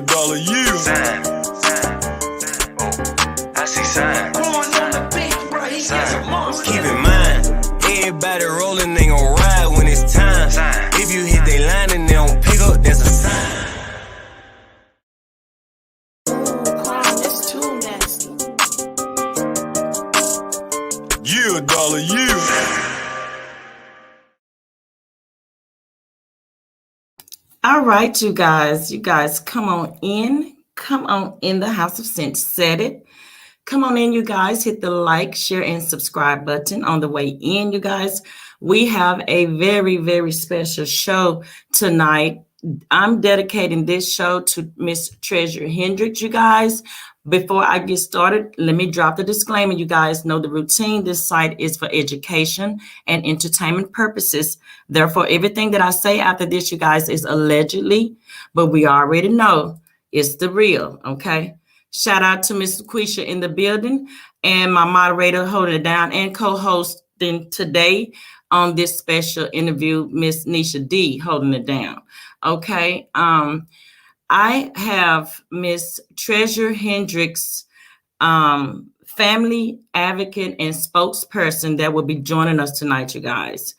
a dollar, you. Sign. I see sign. Keep in mind, everybody rolling ain't gon' ride when it's time. Sign. If you hit they line and they don't pick up, that's a sign. That's too nasty. You a dollar, you. All right, you guys, come on in the House of Sense. Said it. Come on in, you guys. Hit the like, share, and subscribe button on the way in, you guys. We have a very, very special show tonight. I'm dedicating this show to Miss Treasure Hendrix, you guys. Before I get started, let me drop the disclaimer. You guys know the routine. This site is for education and entertainment purposes. Therefore, everything that I say after this, you guys, is allegedly, but we already know it's the real, okay? Shout out to Miss Quisha in the building and my moderator holding it down and co-hosting today on this special interview, Miss Nisha D holding it down. Okay. I have Miss Treasure Hendrix, family advocate and spokesperson that will be joining us tonight, you guys.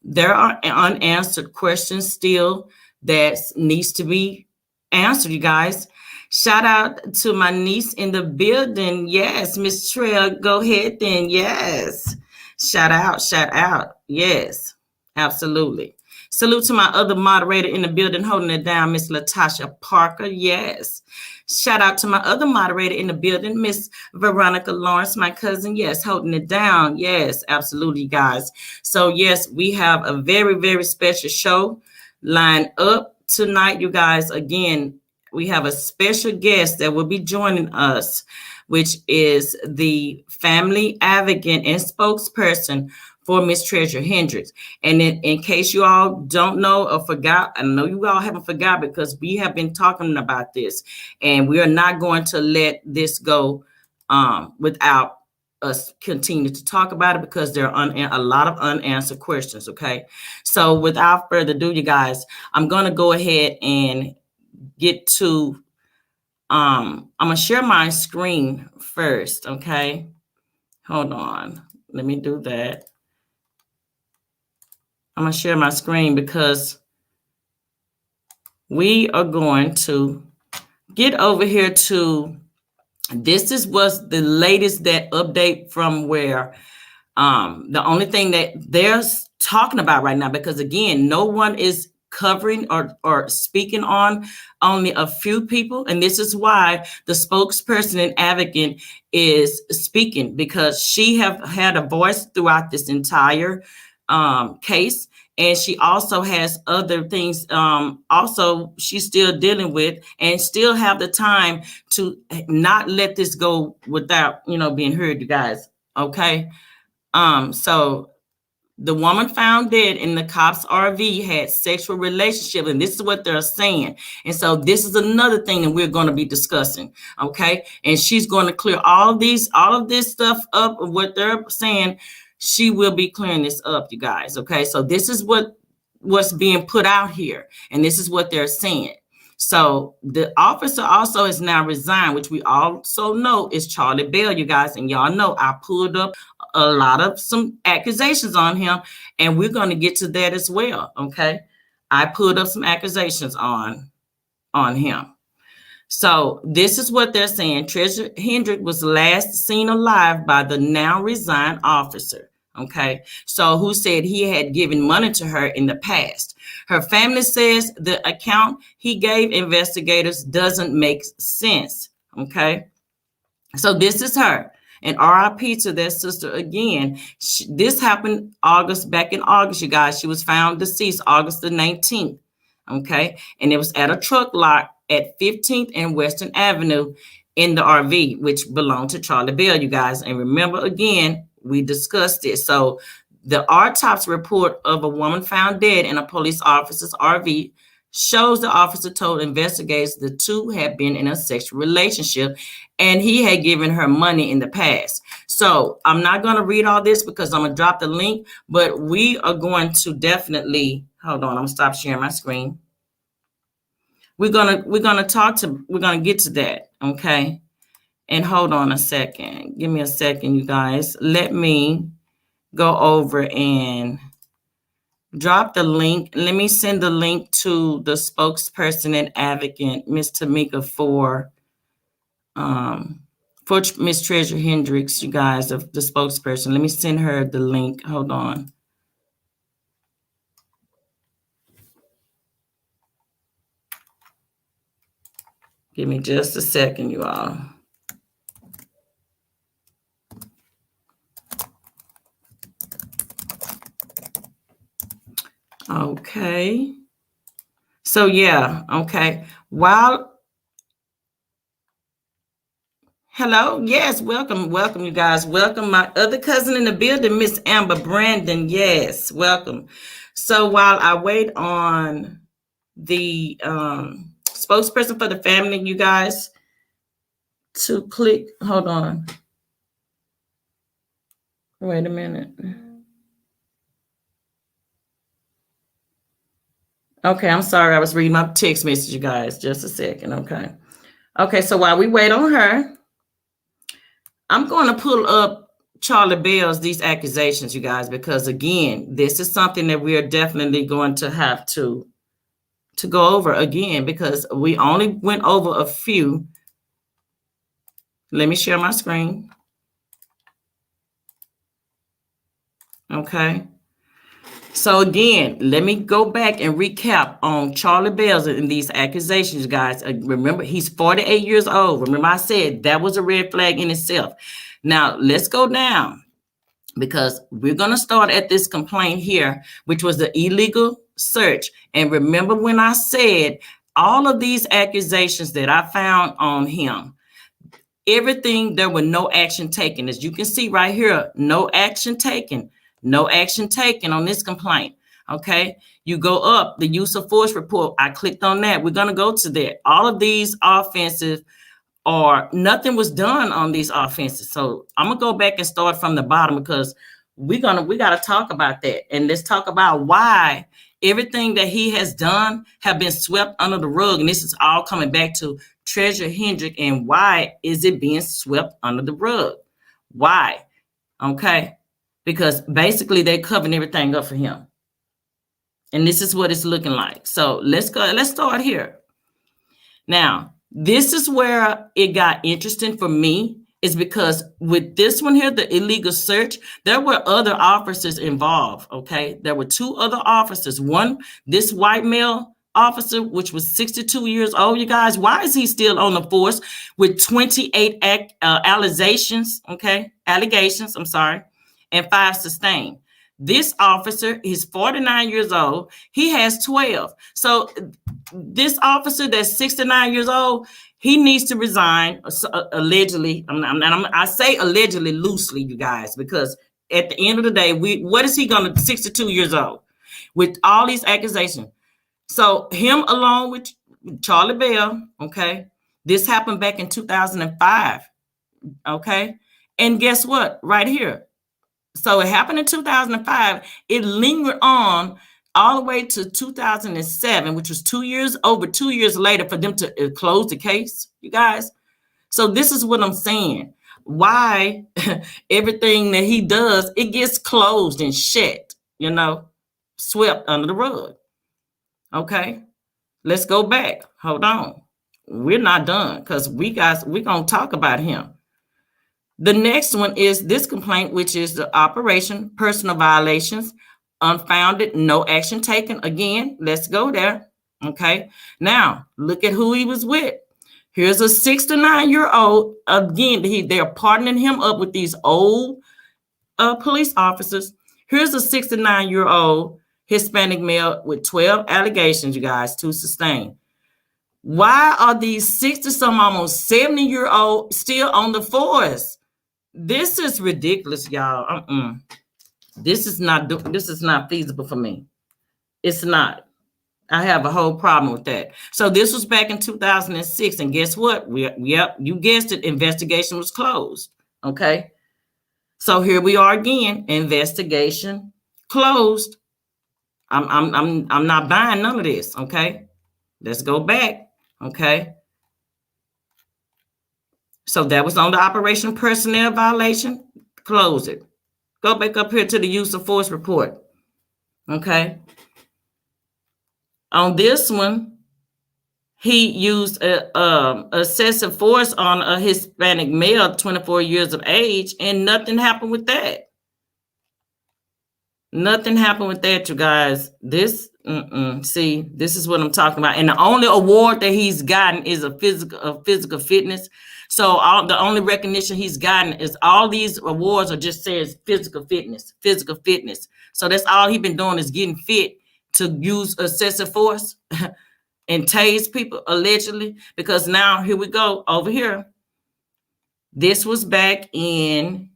There are unanswered questions still that needs to be answered, you guys. Shout out to my niece in the building. Yes, Miss Trail, go ahead then. Yes. Shout out. Yes, absolutely. Salute to my other moderator in the building holding it down, Miss Latasha Parker. Yes. Shout out to my other moderator in the building, Miss Veronica Lawrence, my cousin. Yes, holding it down. Yes, absolutely, guys. So, yes, we have a very, very special show lined up tonight, you guys. Again, we have a special guest that will be joining us, which is the family advocate and spokesperson for Miss Treasure Hendrix. And in case you all don't know or forgot, I know you all haven't forgot because we have been talking about this, and we are not going to let this go without us continue to talk about it because there are a lot of unanswered questions, okay? So without further ado, you guys, I'm going to go ahead and get to, I'm going to share my screen first, okay? Hold on. Let me do that. I'm going to share my screen because we are going to get over here to, this was the latest that update from where the only thing that they're talking about right now, because again, no one is covering or speaking on, only a few people. And this is why the spokesperson and advocate is speaking, because she have had a voice throughout this entire case. And she also has other things also she's still dealing with and still have the time to not let this go without, being heard, you guys. Okay. So the woman found dead in the cop's RV had sexual relationship, and this is what they're saying. And so this is another thing that we're going to be discussing. Okay. And she's going to clear all of this stuff up of what they're saying. She will be clearing this up, you guys. Okay. So this is what's being put out here. And this is what they're saying. So the officer also has now resigned, which we also know is Charlie Bell, you guys. And y'all know I pulled up a lot of some accusations on him, and we're going to get to that as well. Okay. I pulled up some accusations on him. So this is what they're saying. Treasure Hendrix was last seen alive by the now resigned officer. Okay. So who said he had given money to her in the past. Her family says the account he gave investigators doesn't make sense. Okay. So this is her. And RIP to their sister again. This happened back in August, you guys. She was found deceased August the 19th. Okay. And it was at a truck lot at 15th and Western Avenue in the RV, which belonged to Charlie Bell, you guys. And remember, again, we discussed it. So the autopsy report of a woman found dead in a police officer's RV shows the officer told investigators the two had been in a sexual relationship and he had given her money in the past. So I'm not going to read all this because I'm going to drop the link, but we are going to definitely, hold on, I'm going to stop sharing my screen. We're gonna get to that, okay? And hold on a second. Give me a second, you guys. Let me go over and drop the link. Let me send the link to the spokesperson and advocate, Miss Tamika, for Miss Treasure Hendrix, you guys, of the spokesperson. Let me send her the link. Hold on. Give me just a second, you all. Okay. So yeah, okay. Hello, yes, welcome, you guys. Welcome, my other cousin in the building, Miss Amber Brandon. Yes, welcome. So while I wait on the spokesperson for the family, you guys, to click, hold on. Wait a minute. Okay, I'm sorry. I was reading my text message, you guys. Just a second, okay. Okay, so while we wait on her, I'm going to pull up Charlie Bell's these accusations, you guys, because again, this is something that we are definitely going to have to go over again, because we only went over a few. Let me share my screen. Okay. So again, let me go back and recap on Charlie Bell's and these accusations, guys. Remember, he's 48 years old. Remember, I said that was a red flag in itself. Now, let's go down, because we're going to start at this complaint here, which was the illegal search. And remember when I said all of these accusations that I found on him, everything, there were no action taken. As you can see right here, no action taken. No action taken on this complaint. Okay. You go up, the use of force report. I clicked on that. We're going to go to that. All of these offenses, or nothing was done on these offenses. So I'm going to go back and start from the bottom, because we got to talk about that. And let's talk about why everything that he has done have been swept under the rug. And this is all coming back to Treasure Hendrix, and why is it being swept under the rug? Why? Okay. Because basically they're covering everything up for him. And this is what it's looking like. So let's start here. Now, this is where it got interesting for me, is because with this one here, the illegal search, there were other officers involved, okay? There were two other officers. One, this white male officer, which was 62 years old, you guys. Why is he still on the force with 28 allegations, and 5 sustained? This officer, he's 49 years old. He has 12. So this officer that's 69 years old, he needs to resign, allegedly. I say allegedly loosely, you guys, because at the end of the day, what is he going to, 62 years old, with all these accusations? So him along with Charlie Bell, okay, this happened back in 2005, okay? And guess what? Right here. So it happened in 2005. It lingered on all the way to 2007, which was over 2 years later for them to close the case, you guys. So this is what I'm saying. Why everything that he does, it gets closed and shut, swept under the rug. Okay, let's go back. Hold on. We're not done, because we're going to talk about him. The next one is this complaint, which is the operation, personal violations, unfounded, no action taken. Again, let's go there. Okay. Now, look at who he was with. Here's a 69-year-old. Again, they're partnering him up with these old police officers. Here's a 69-year-old Hispanic male with 12 allegations, you guys, to sustain. Why are these 60-some, almost 70-year-old still on the force? This is ridiculous, y'all. This is not feasible for me. It's not. I have a whole problem with that. So this was back in 2006, and guess what? Yep, you guessed it. Investigation was closed. Okay. So here we are again. Investigation closed. I'm not buying none of this. Okay. Let's go back. Okay. So that was on the operational personnel violation. Close it. Go back up here to the use of force report. Okay. On this one, he used excessive force on a Hispanic male, 24 years of age, and nothing happened with that. Nothing happened with that, you guys. This, see, this is what I'm talking about. And the only award that he's gotten is a physical fitness. So the only recognition he's gotten is all these awards are just says physical fitness, physical fitness. So that's all he's been doing is getting fit to use excessive force and tase people allegedly. Because now here we go over here. This was back in,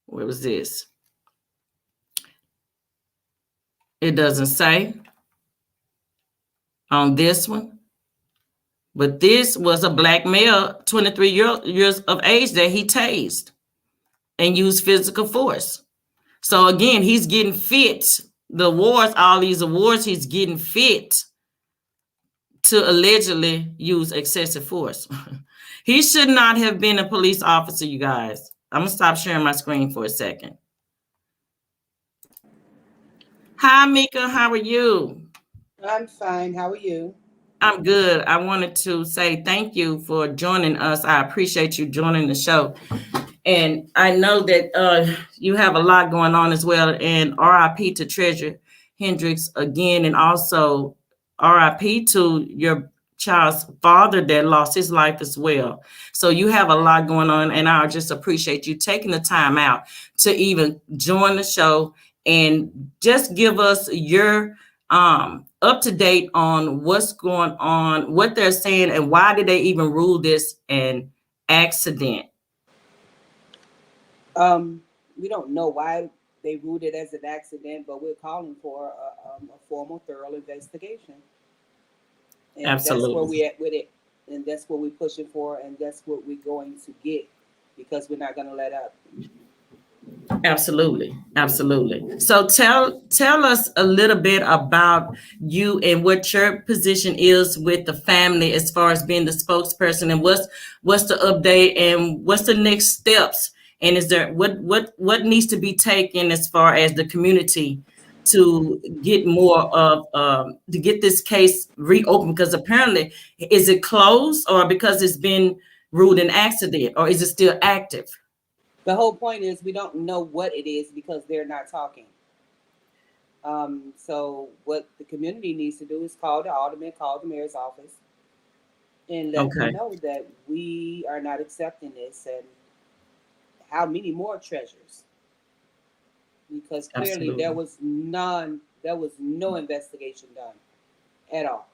where was this? It doesn't say on this one, but this was a black male, 23 years of age that he tased and used physical force. So again, he's getting fit. The awards, all these awards, he's getting fit to allegedly use excessive force. He should not have been a police officer, you guys. I'm gonna stop sharing my screen for a second. Hi, Mika, how are you? I'm fine. How are you? I'm good. I wanted to say thank you for joining us. I appreciate you joining the show. And I know that you have a lot going on as well. And RIP to Treasure Hendrix again. And also RIP to your child's father that lost his life as well. So you have a lot going on. And I just appreciate you taking the time out to even join the show and just give us your up to date on what's going on, what they're saying, and why did they even rule this an accident? We don't know why they ruled it as an accident, but we're calling for a formal, thorough investigation. And Absolutely. That's where we at with it, and that's what we're pushing for, and that's what we're going to get because we're not going to let up. Absolutely. Absolutely. So tell us a little bit about you and what your position is with the family as far as being the spokesperson, and what's the update and what's the next steps, and is there what needs to be taken as far as the community to get more of to get this case reopened, because apparently is it closed or because it's been ruled an accident, or is it still active? The whole point is we don't know what it is because they're not talking. So what the community needs to do is call the alderman, call the mayor's office, and let them know that we are not accepting this, and how many more treasures. Because clearly Absolutely. there was no investigation done at all.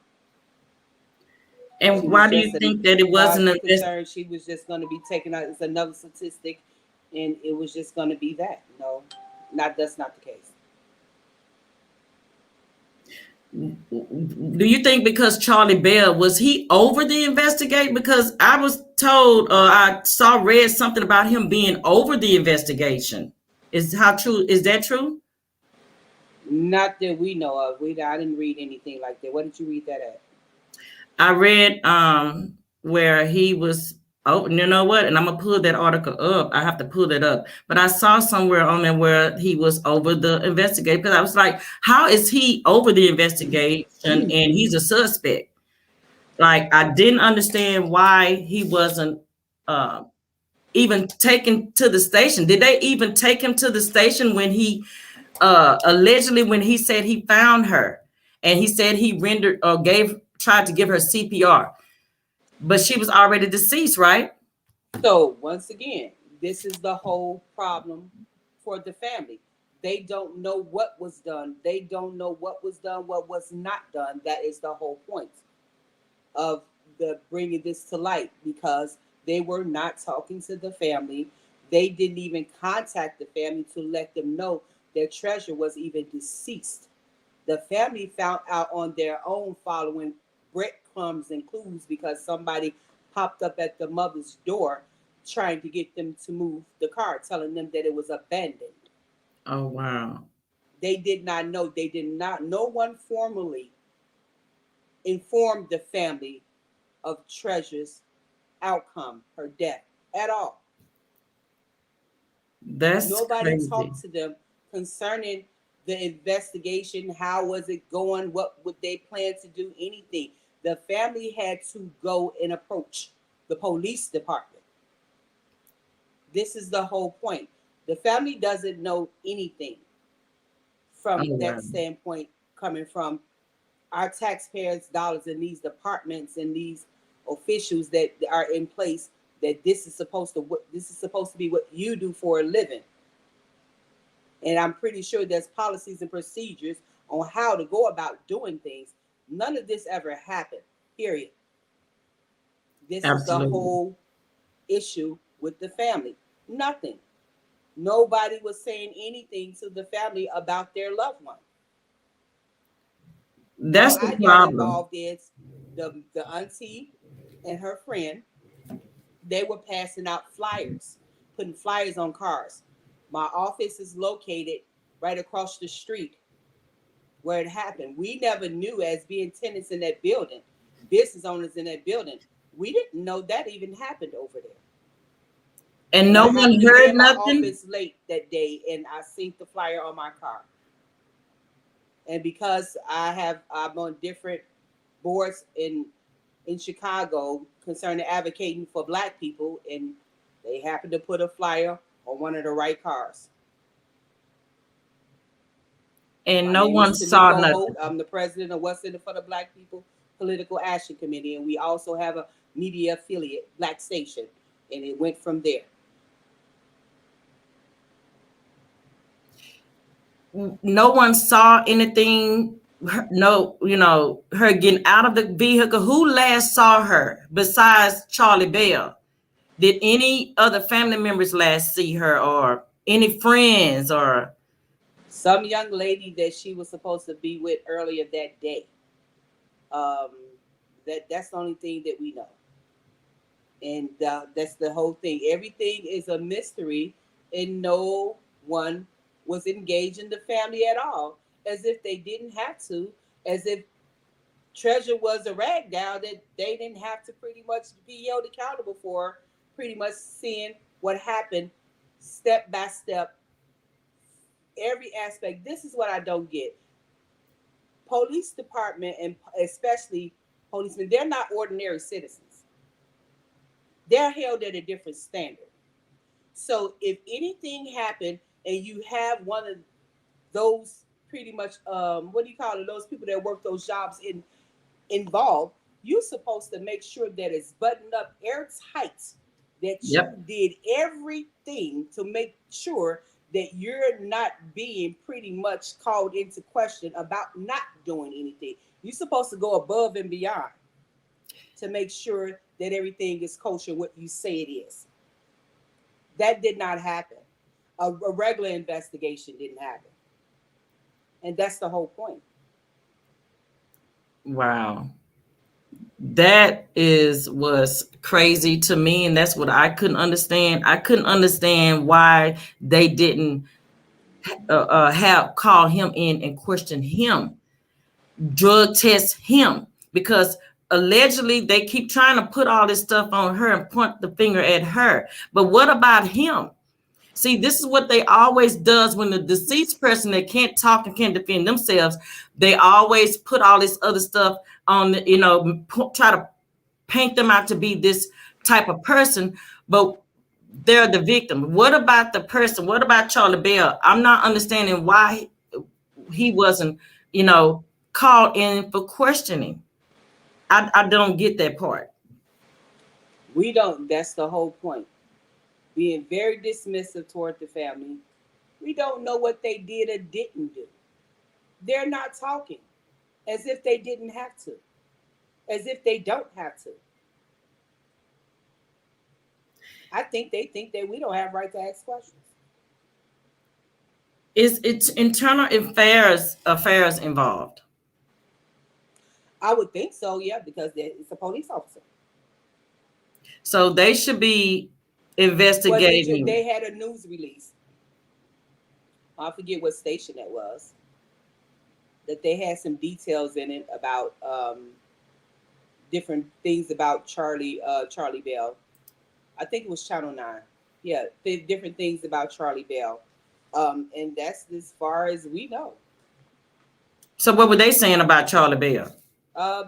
And why do you think that it wasn't a concerned? She was just going to be taken out as another statistic, and it was just going to be that. No, that's not the case. Do you think because Charlie Bell, was he over the investigate? Because I was told, I read something about him being over the investigation. Is that true? Not that we know of. I didn't read anything like that. What did you read that at? I read where he was, oh, you know what? And I'm gonna pull that article up. I have to pull it up. But I saw somewhere on there where he was over the investigation, because I was like, how is he over the investigation and he's a suspect? Like, I didn't understand why he wasn't even taken to the station. Did they even take him to the station when he allegedly, when he said he found her and he said he rendered or tried to give her CPR, but she was already deceased, right? So once again, this is the whole problem for the family. They don't know what was done. They don't know what was done, what was not done. That is the whole point of the bringing this to light, because they were not talking to the family. They didn't even contact the family to let them know their treasure was even deceased. The family found out on their own following breadcrumbs and clues, because somebody popped up at the mother's door trying to get them to move the car, telling them that it was abandoned. Oh, wow. They did not know. No one formally inform the family of Treasure's outcome, her death, at all. That's Nobody crazy. talked to them concerning the investigation. How was it going? What would they plan to do? Anything. The family had to go and approach the police department. This is the whole point. The family doesn't know anything Oh, from wow. that standpoint, coming from our taxpayers' dollars in these departments and these officials that are in place. That this is supposed to be what you do for a living. And I'm pretty sure there's policies and procedures on how to go about doing things. None of this ever happened, period. This is the Absolutely. whole issue with the family. Nothing. Nobody was saying anything to the family about their loved one. All That's the I got problem. involved is the auntie and her friend. They were passing out flyers, putting flyers on cars. My office is located right across the street where it happened. We never knew, as being tenants in that building, business owners in that building, we didn't know that even happened over there. And And no I one happened to be heard in my nothing. office late that day, and I seen the flyer on my car. And because I'm on different boards in Chicago concerning advocating for Black people, and they happened to put a flyer on one of the right cars. And My no name is one saw Tamiko nothing. Holt. I'm the president of West Center for the Black People Political Action Committee, and we also have a media affiliate, Black Station, and it went from there. No one saw anything. No, her getting out of the vehicle. Who last saw her besides Charlie Bell? Did any other family members last see her, or any friends, or Some young lady that she was supposed to be with earlier that day. Um, that's the only thing that we know, and that's the whole thing. Everything is a mystery, and no one was engaging the family at all, as if they didn't have to, as if Treasure was a rag doll that they didn't have to pretty much be held accountable for, pretty much seeing what happened step by step, every aspect. This is what I don't get. Police department, and especially policemen, they're not ordinary citizens. They're held at a different standard. So if anything happened and you have one of those pretty much what do you call it, those people that work those jobs involved, you're supposed to make sure that it's buttoned up airtight, that yep. you did everything to make sure that you're not being pretty much called into question about not doing anything. You're supposed to go above and beyond to make sure that everything is kosher what you say it is. That did not happen. A regular investigation didn't happen. And that's the whole point. Wow. That was crazy to me, and that's what I couldn't understand. I couldn't understand why they didn't have call him in and question him, drug test him, because allegedly they keep trying to put all this stuff on her and point the finger at her. But what about him? See, this is what they always does when the deceased person that can't talk and can't defend themselves, they always put all this other stuff on, try to paint them out to be this type of person, but they're the victim. What about the person? What about Charlie Bell? I'm not understanding why he wasn't, called in for questioning. I don't get that part. We don't, that's the whole point. Being very dismissive toward the family. We don't know what they did or didn't do. They're not talking as if they didn't have to, as if they don't have to. I think they think that we don't have right to ask questions. Is it's internal affairs involved? I would think so, yeah, because it's a police officer. So they should be Well, investigating. they had a news release. I forget what station that was. That they had some details in it about different things about Charlie Bell. I think it was Channel 9. Yeah, different things about Charlie Bell. And that's as far as we know. So what were they saying about Charlie Bell?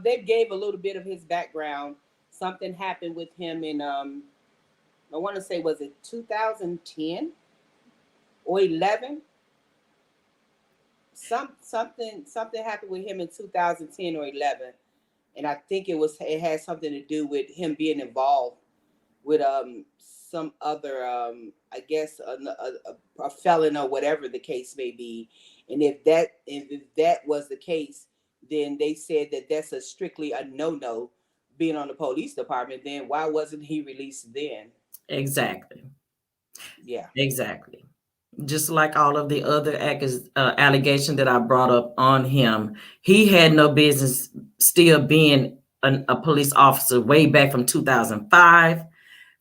They gave a little bit of his background. Something happened with him in I want to say, was it 2010 or 11? Something happened with him in 2010 or 11, and I think it had something to do with him being involved with some other I guess a felon or whatever the case may be. And if that was the case, then they said that that's a strictly a no being on the police department. Then why wasn't he released then? Exactly. Yeah. Exactly. Just like all of the other allegations that I brought up on him, he had no business still being a police officer way back from 2005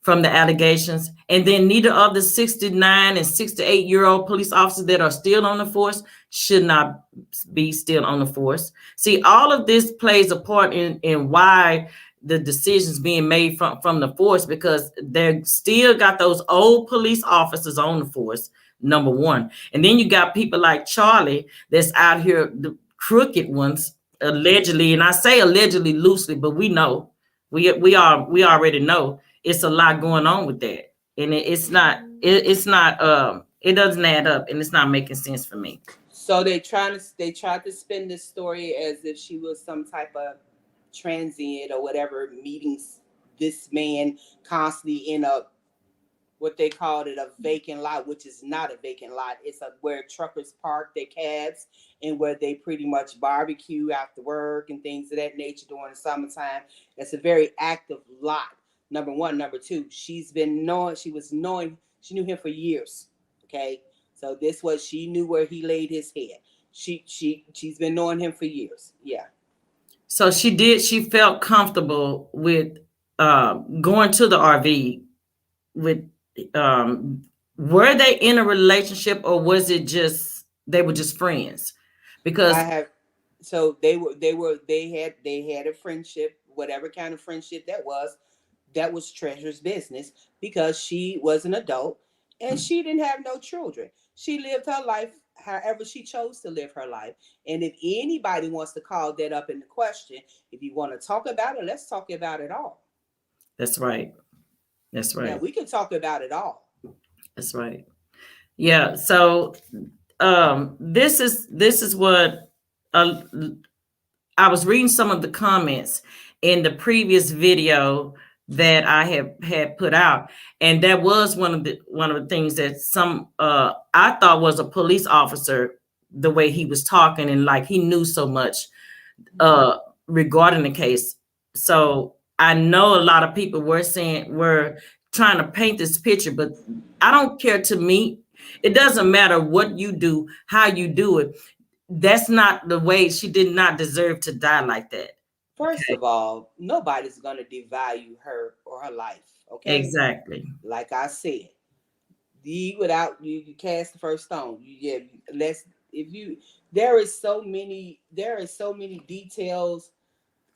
from the allegations. And then neither of the 69 and 68-year-old police officers that are still on the force should not be still on the force. See, all of this plays a part in why the decisions being made from the force, because they still got those old police officers on the force, number one. And then you got people like Charlie that's out here, the crooked ones, allegedly, and I say allegedly loosely, but we know, we already know it's a lot going on with that. And it's not, it doesn't add up, and it's not making sense for me. So they tried to spin this story as if she was some type of transient or whatever, meeting this man constantly in a, what they called it, a vacant lot, which is not a vacant lot. It's where truckers park their cabs and where they pretty much barbecue after work and things of that nature during the summertime. It's a very active lot. Number one. Number two, she knew him for years. Okay. So this was, she knew where he laid his head. She's been knowing him for years. Yeah. So she felt comfortable with going to the RV with, were they in a relationship, or was it just, they were just friends? Because they had a friendship, whatever kind of friendship that was Treasure's business, because she was an adult and she didn't have no children. She lived her life however she chose to live her life. And if anybody wants to call that up in the question, if you want to talk about it, let's talk about it all. That's right. That's right. Yeah, we can talk about it all. That's right. Yeah. So this is what I was reading some of the comments in the previous video that I had put out, and that was one of the things that some I thought was a police officer, the way he was talking, and like he knew so much regarding the case. So I know a lot of people were trying to paint this picture, but I don't care. To me, it doesn't matter what you do, how you do it. That's not the way. She did not deserve to die like that. First of all, nobody's going to devalue her or her life. Okay. Exactly. Like I said, you cast the first stone. There is so many details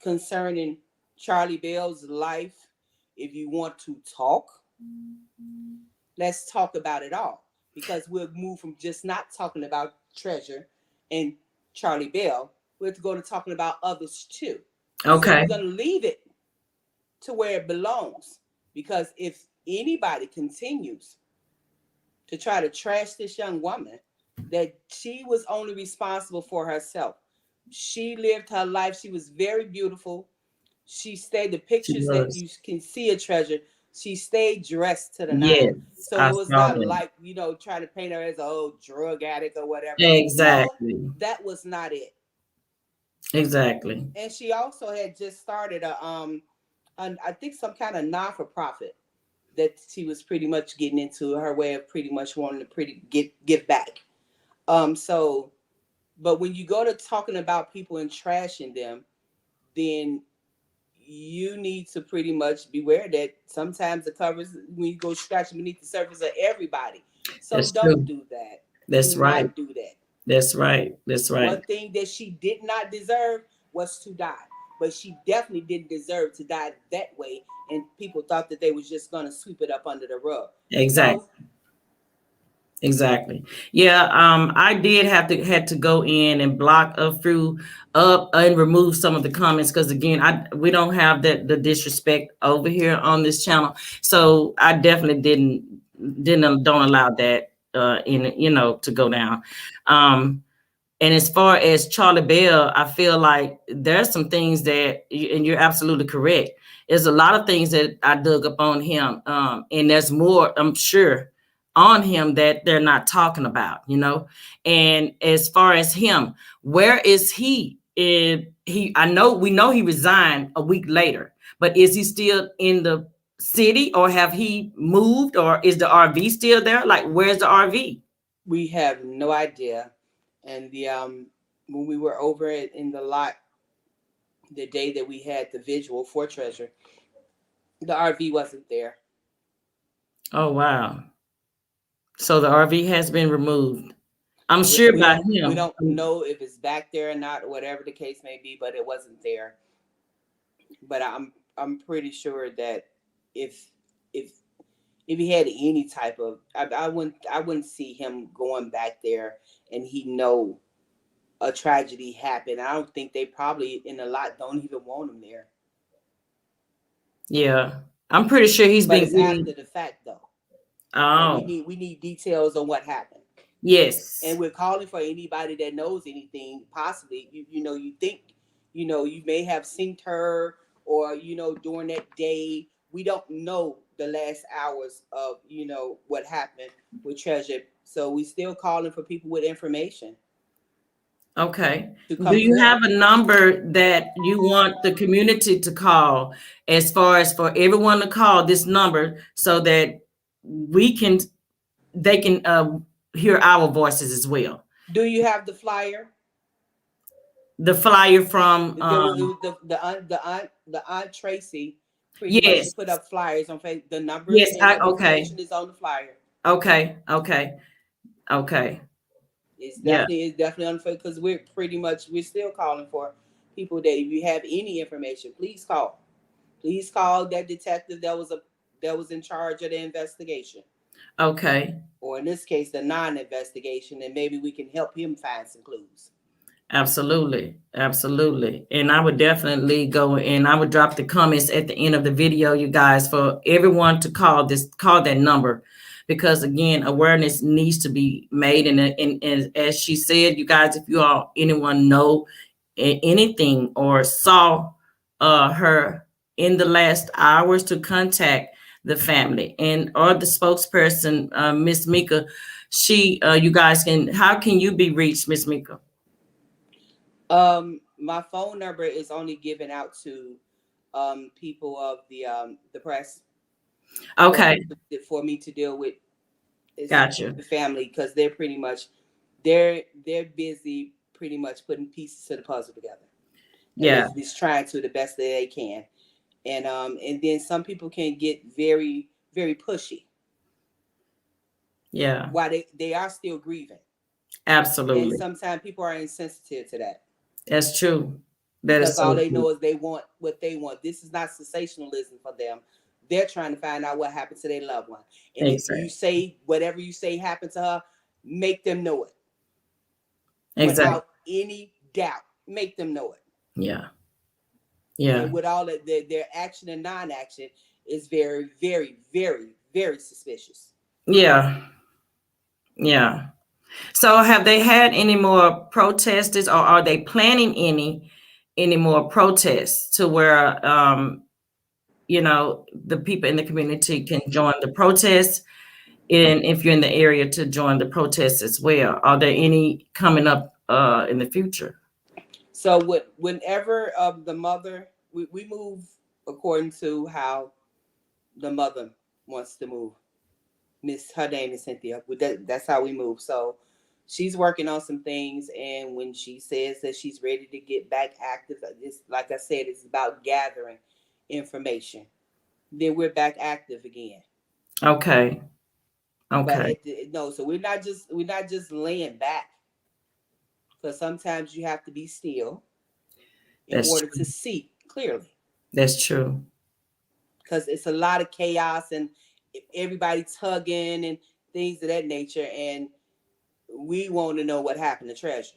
concerning Charlie Bell's life. If you want to talk, let's talk about it all, because we'll move from just not talking about Treasure and Charlie Bell. We're going to talking about others too. Okay. So we're going to leave it to where it belongs, because if anybody continues to try to trash this young woman, that she was only responsible for herself. She lived her life. She was very beautiful. She stayed, the pictures that you can see of Treasure, she stayed dressed to the nine. Yes, So it was not like, trying to paint her as a drug addict or whatever. Exactly. No, that was not it. Exactly. And she also had just started I think some kind of not-for-profit that she was pretty much getting into, her way of pretty much wanting to give back. But when you go to talking about people and trashing them, then you need to pretty much beware that sometimes the covers, when you go scratching beneath the surface of everybody. So That's don't true. do that. That's do right. Not do that. That's right. That's right. One thing that she did not deserve was to die. but she definitely didn't deserve to die that way. And people thought that they was just gonna sweep it up under the rug. Exactly. No, Exactly. Yeah. I did had to go in and block up through up and remove some of the comments because again, we don't have the disrespect over here on this channel. So I definitely don't allow that in to go down. And as far as Charlie Bell, I feel like there's some things that, and you're absolutely correct. There's a lot of things that I dug up on him, and there's more, I'm sure, on him that they're not talking about, And as far as him, where is he? We know he resigned a week later, but is he still in the city, or have he moved, or is the RV still there? Like, where's the RV? we have no idea. And the when we were over in the lot the day that we had the visual for Treasure, the RV wasn't there. Oh wow. So the RV has been removed. I'm sure by We him. don't know if it's back there or not, or whatever the case may be, but it wasn't there. But I'm pretty sure that if if if he had any type of, I wouldn't see him going back there and he know a tragedy happened. I don't think they probably in a lot don't even want him there. Yeah. I'm pretty sure he's But been it's getting. after the fact though. And Oh, we need details on what happened. yes. And we're calling for anybody that knows anything. Possibly, you think, you may have synced her, or during that day. We don't know the last hours of what happened with Treasure. So we still calling for people with information Okay. to Do come you forward. have a number that you want the community to call, as far as for everyone to call this number so that they can hear our voices as well? Do you have the flyer? The flyer from There was, it was the aunt Tracy pretty much. She yes. put up flyers on Facebook. The numbers Yes, and the okay. information is on the flyer. Okay. Okay. Okay. Yeah. It's definitely unfair because we're still calling for people that if you have any information, please call. Please call that detective that was in charge of the investigation, Okay. or in this case, the non-investigation, and maybe we can help him find some clues. Absolutely. Absolutely. And I would definitely go and I would drop the comments at the end of the video, you guys, for everyone to call that number. Because again, awareness needs to be made. And as she said, you guys, if anyone know anything or saw her in the last hours, to contact the family and or the spokesperson, Miss Mika. You guys how can you be reached, Miss Mika? My phone number is only given out to people of the press Okay, for me to deal with gotcha. the family, because they're pretty much they're busy pretty much putting pieces to the puzzle together, and Yeah, it's trying to the best that they can. And then some people can get very, very pushy yeah, while they are still grieving, and absolutely. sometimes people are insensitive to that, That's true. That is because all so they true. know is they want what they want. This is not sensationalism for them. They're trying to find out what happened to their loved one, and if you Exactly. say whatever you say happened to her, make them know it Exactly. without any doubt. Make them know it. Yeah. Yeah. And with all of their action and non-action is very, very, very, very suspicious. Yeah. Yeah. So have they had any more protesters, or are they planning any more protests to where the people in the community can join the protests, and if you're in the area to join the protests as well? Are there any coming up in the future? So whenever the mother, we move according to how the mother wants to move. Her name is Cynthia. That's how we move. So she's working on some things, and when she says that she's ready to get back active, it's like I said, it's about gathering information. Then we're back active again. Okay. But Okay. no, so we're not just laying back, because sometimes you have to be still in That's order true. to see clearly. That's true. Because it's a lot of chaos and everybody tugging and things of that nature. And we want to know what happened to Treasure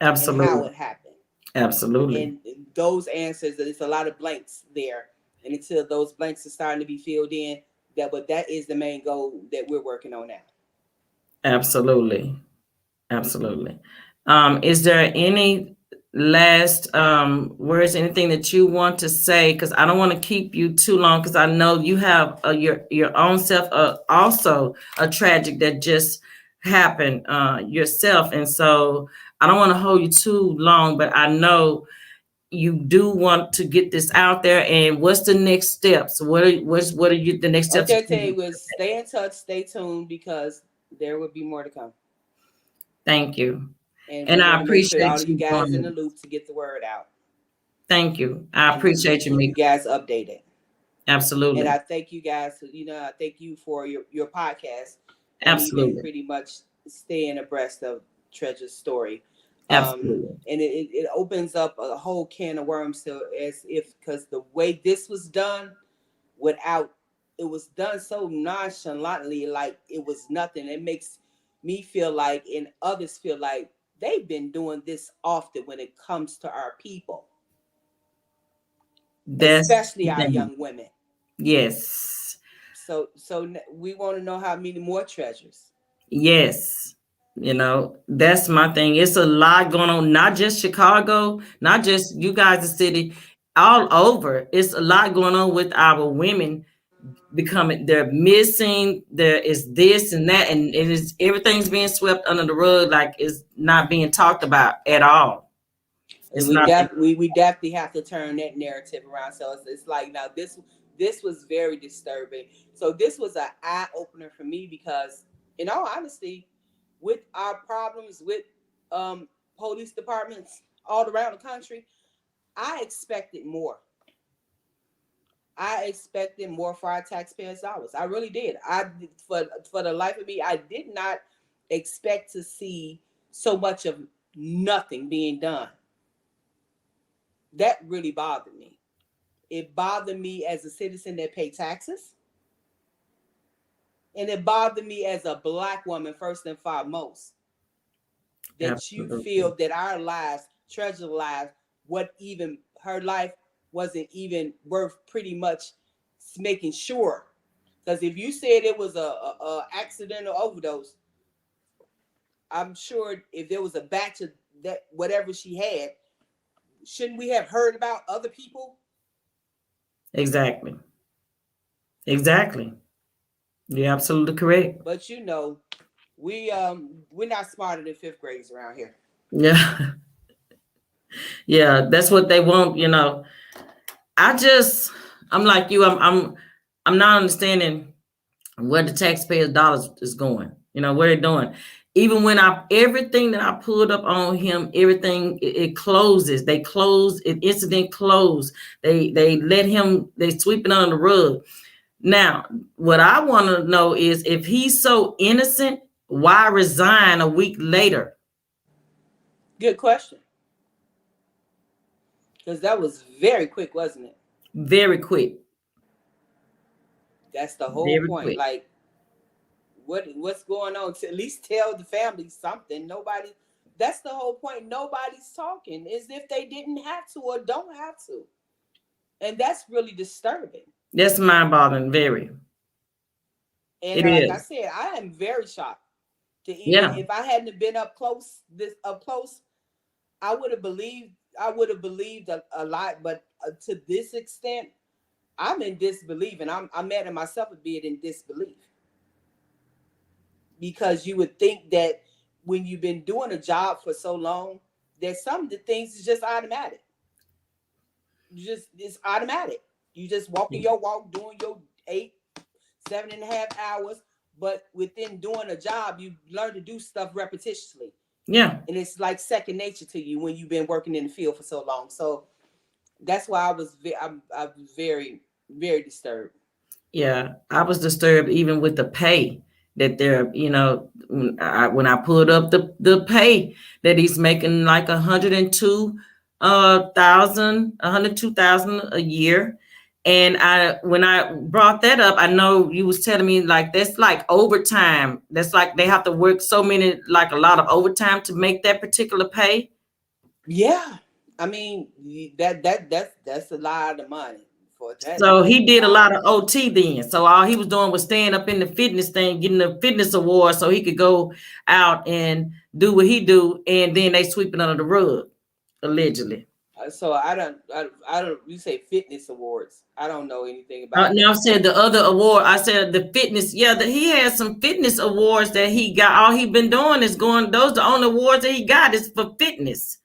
and how Absolutely. it happened. Absolutely. And those answers, there's a lot of blanks there. And until those blanks are starting to be filled in, that is the main goal that we're working on now. Absolutely. Absolutely. Is there any last words, anything that you want to say? Because I don't want to keep you too long, because I know you have your own self, also a tragic that just happened yourself. And so I don't want to hold you too long, but I know you do want to get this out there. And what's the next steps? What are you the next steps? Okay, I tell you was stay in touch, stay tuned, because there will be more to come. Thank you. And And we I want to make sure all appreciate of you you guys in the doing it. loop to get the word out. Thank you. I And we appreciate you, keep you Miko. guys updated. And Absolutely. I thank you guys. I thank you for your podcast and even Absolutely. pretty much staying abreast of Treasure's story. Absolutely. And it opens up a whole can of worms, to as if, because the way this was done, it was done so nonchalantly, like it was nothing. It makes me feel like, and others feel like, they've been doing this often when it comes to our people, That's especially the our thing. young women. Yes. So we want to know how many more treasures. Yes. That's my thing. It's a lot going on, not just Chicago, not just you guys, the city, all over. It's a lot going on with our women they're missing. There is this and that, and everything's being swept under the rug, like it's not being talked about at all. It's We not. definitely have to turn that narrative around. So it's like, now this was very disturbing. So this was an eye opener for me, because in all honesty, with our problems with police departments all around the country, I expected more. I expected more for our taxpayers' dollars. I really did. For the life of me, I did not expect to see so much of nothing being done. That really bothered me. It bothered me as a citizen that paid taxes. And it bothered me as a Black woman, first and foremost, that Absolutely. you feel that our lives, Treasure lives, her life wasn't even worth pretty much making sure. Because if you said it was a accidental overdose, I'm sure if there was a batch of that, whatever she had, shouldn't we have heard about other people? Exactly. You're absolutely correct. But we're not smarter than fifth graders around here. Yeah. Yeah, that's what they want. I'm like you. I'm not understanding where the taxpayers' dollars is going. What they're doing. Even when everything that I pulled up on him, everything it closes. They close it. Incident closed. They let him. They sweep it under the rug. Now, what I want to know is, if he's so innocent, why resign a week later? Good question. Because that was very quick, wasn't it? Very quick. That's the whole Very point. quick. Like, what's going on? To at least tell the family something. That's the whole point. Nobody's talking, as if they didn't have to or don't have to. And that's really disturbing. That's mind-boggling, very. And It like I is. said, I am very shocked. Yeah. If I hadn't been up close, I would have believed a lot, but to this extent, I'm in disbelief, and I'm mad at myself for being in disbelief. Because you would think that when you've been doing a job for so long, that some of the things is just automatic. It's automatic. You just walking your walk, doing your 7.5 hours, but within doing a job, you learn to do stuff repetitiously. Yeah. And it's like second nature to you when you've been working in the field for so long. So that's why I was very, very disturbed. Yeah, I was disturbed even with the pay that they're, when I pulled up the pay that he's making, like 102 $102,000 a year. And when I brought that up, I know you was telling me like that's like overtime. That's like they have to work so many, like a lot of overtime to make that particular pay. Yeah, I mean that's a lot of money for that. So he did a Wow. lot of OT then. So all he was doing was staying up in the fitness thing, getting a fitness award so he could go out and do what he do. And then they sweep it under the rug, allegedly. So I don't. You say fitness awards? I don't know anything about Now I that. said the other award. I said the fitness. Yeah, he has some fitness awards that he got. All he been doing is going. Those the only awards that he got is for fitness.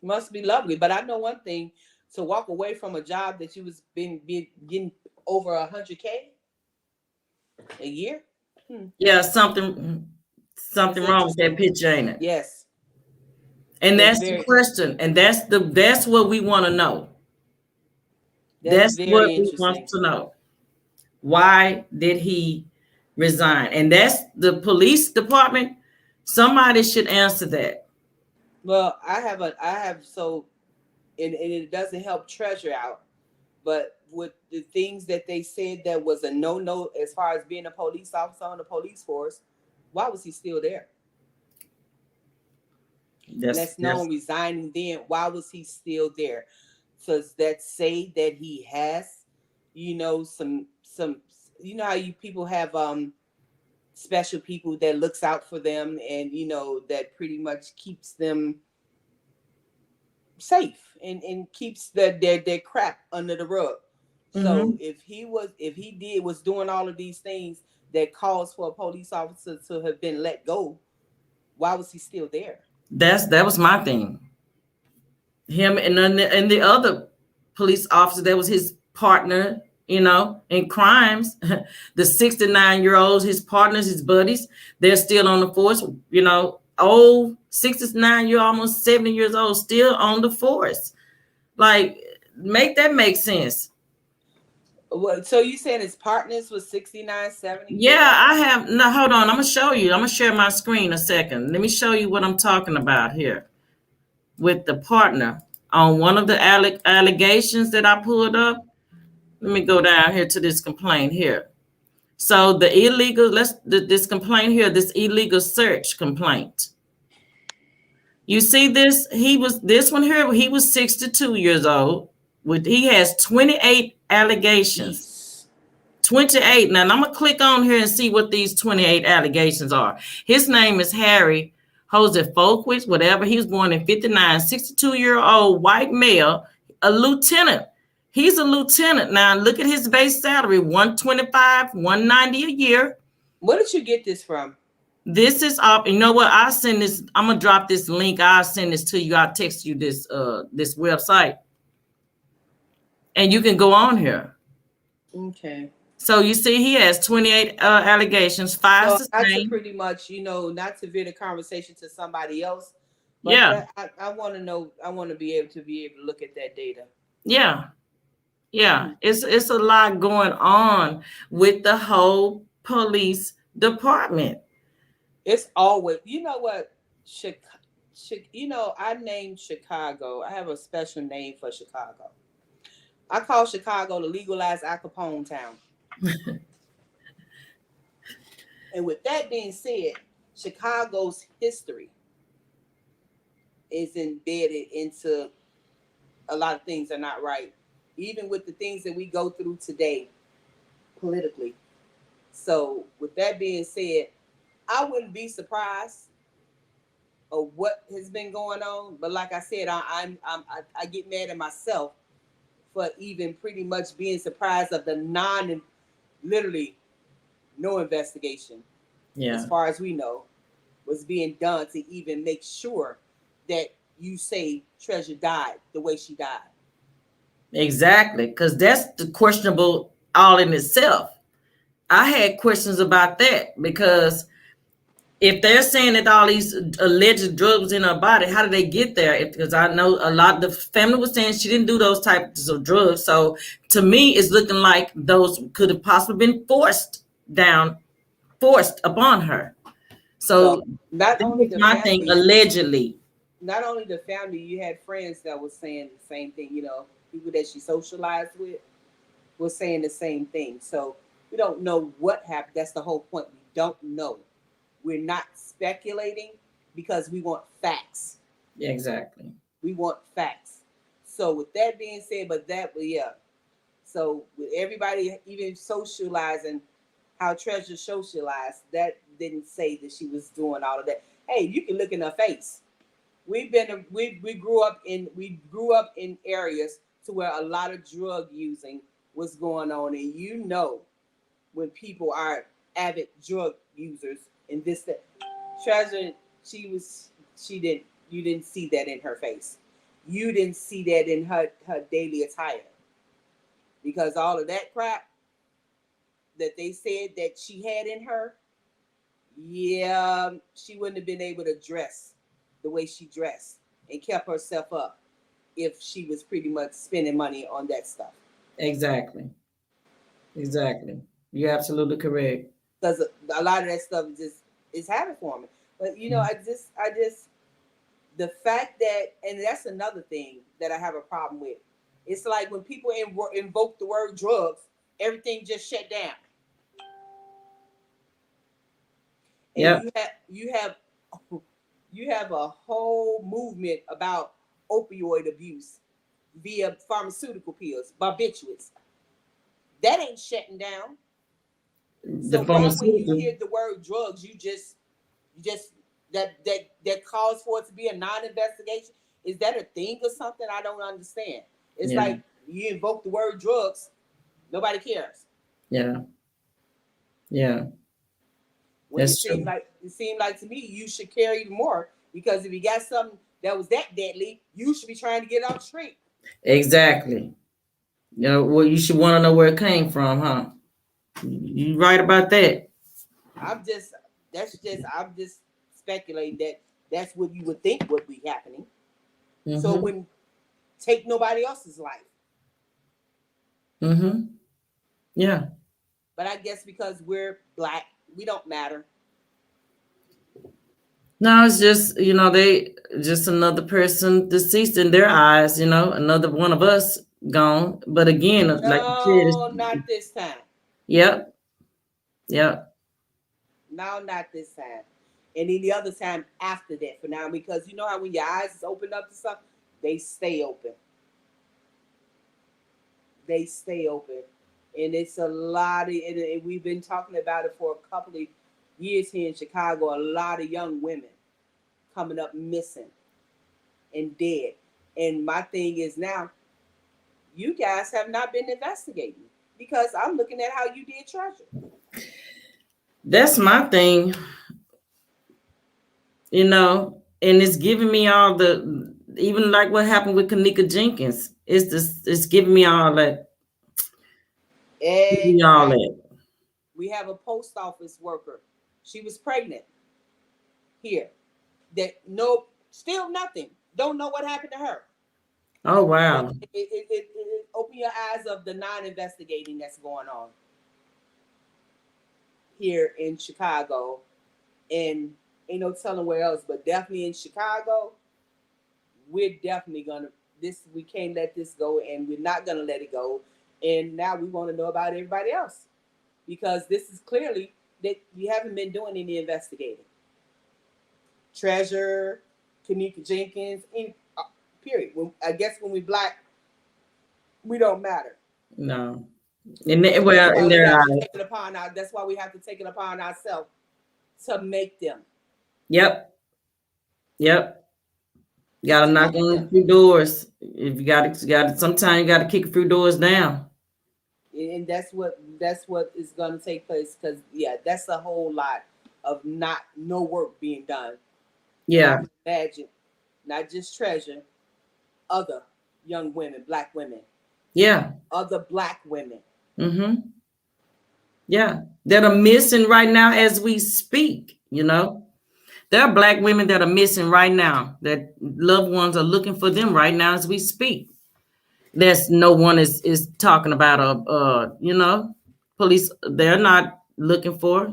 Must be lovely. But I know one thing: to walk away from a job that you was been getting over 100K a year. Yeah, something That's wrong with that interesting. picture, ain't it? Yes, And that's that's the very question, and that's what we want to know. that's That's what very we want interesting. to know. Why did he resign? And that's the police department. Somebody should answer that. Well, I have so and it doesn't help Treasure out, but with the things that they said that was a no as far as being a police officer on the police force, why was he still there? That's Let's know resigning then. Why was he still there? Does that say that he has, some how you people have special people that looks out for them and that pretty much keeps them safe and keeps their crap under the rug. So Mhm. if he did was doing all of these things that calls for a police officer to have been let go, why was he still there? That was my thing. Him and the other police officer that was his partner, in crimes. The 69-year-olds, his partners, his buddies, they're still on the force. Old 69-year, almost 70 years old, still on the force. Like, make that make sense. Well, so you saying his partners was 69, 70 years Yeah, old? I have. No, hold on. I'm gonna show you. I'm gonna share my screen a second. Let me show you what I'm talking about here with the partner on one of the allegations that I pulled up. Let me go down here to this complaint here. So the illegal, this complaint here, this illegal search complaint. You see this? This one here, he was 62 years old. He has 28 allegations. Jeez. 28. Now, I'm going to click on here and see what these 28 allegations are. His name is Harry Jose Folkwitz, whatever. He was born in 59, 62-year-old white male, a lieutenant. He's a lieutenant. Now, look at his base salary, 125, 190 a year. Where did you get this from? This is up. You know what? I'll send this. I'm going to drop this link. I'll send this to you. I'll text you this website. And you can go on here. Okay. So you see, he has 28 allegations, 5 So not to sustained. pretty much, not to veer the conversation to somebody else, but Yeah, I want to know. I want to be able to look at that data. yeah, yeah. It's a lot going on with the whole police department. It's always, what, I named Chicago. I have a special name for Chicago. I call Chicago the legalized Al Capone town. And with that being said, Chicago's history is embedded into a lot of things that are not right, even with the things that we go through today politically. So with that being said, I wouldn't be surprised of what has been going on. But like I said, I get mad at myself for even pretty much being surprised of the literally no investigation, as far as we know, was being done to even make sure that you say Treasure died the way she died. Exactly, because that's the questionable all in itself. I had questions about that because if they're saying that all these alleged drugs in her body, how did they get there? Because I know a lot of the family was saying she didn't do those types of drugs. So to me, it's looking like those could have possibly been forced upon her. So not this only is the my thing, family, allegedly. not only the family, you had friends that was saying the same thing. People that she socialized with was saying the same thing. So we don't know what happened. That's the whole point. We don't know. We're not speculating because we want facts. Exactly. We want facts. So with that being said, yeah. So with everybody even socializing how Treasure socialized, that didn't say that she was doing all of that. Hey, you can look in her face. We grew up in areas to where a lot of drug using was going on, and when people are avid drug users and this that. Treasure, she didn't you didn't see that in her face. You didn't see that in her daily attire. Because all of that crap that they said that she had in her, yeah, she wouldn't have been able to dress the way she dressed and kept herself up if she was pretty much spending money on that stuff. Exactly. Exactly. You're absolutely correct. Because a lot of that stuff is habit forming. But I just the fact that, and that's another thing that I have a problem with. It's like when people invoke the word drugs, everything just shut down. And Yep. you have a whole movement about opioid abuse via pharmaceutical pills, barbiturates. That ain't shutting down. The So why when you pharmaceutical. hear the word drugs, you just that calls for it to be a non-investigation? Is that a thing or something? I don't understand. It's Yeah. like you invoke the word drugs, nobody cares. Yeah. Yeah. When That's true. it seemed like to me you should care even more, because if you got something that was that deadly, you should be trying to get it off the street. Exactly. Well, you should want to know where it came from, huh? You right about that. I'm just I'm just speculating that that's what you would think would be happening. So Mm-hmm. when take nobody else's life. Mm-hmm. Yeah. But I guess because we're black, we don't matter. No, it's just, they just another person deceased in their eyes, another one of us gone. But again, like you said, No, not this time. yep, yep, No, not this time. And any other time after that for now, because you know how when your eyes is opened up to something, they stay open. They stay open. And it's a lot of, and we've been talking about it for a couple of years here in Chicago, a lot of young women coming up missing and dead. And my thing is now, you guys have not been investigating, because I'm looking at how you did Treasure. that's my thing, and it's giving me all the, even like what happened with Kanika Jenkins. It's giving me all that, giving me all Exactly. that. We have a post office worker. She was pregnant here. That no, still nothing. Don't know what happened to her. Oh But wow. it open your eyes of the non-investigating that's going on here in Chicago, and ain't no telling where else, but definitely in Chicago, we're definitely gonna this. We can't let this go, and we're not gonna let it go. And now we want to know about everybody else, because this is clearly that we haven't been doing any investigating. Treasure, Kanika Jenkins, period. I guess when we black, we don't matter. No. So that's Well, why in we their have to eyes. take it upon our. That's why we have to take it upon ourselves to make them. Yep. Yep. You gotta To knock make on them. a few doors. If you gotta sometimes you gotta kick a few doors down. And that's what is going to take place, because yeah, that's a whole lot of not no work being done. And I Yeah. can imagine not just Treasure, other young women, black women, Yeah. other black women. Mm-hmm. Yeah. That are missing right now as we speak. There are black women that are missing right now, that loved ones are looking for them right now as we speak. There's no one is talking about police, they're not looking for.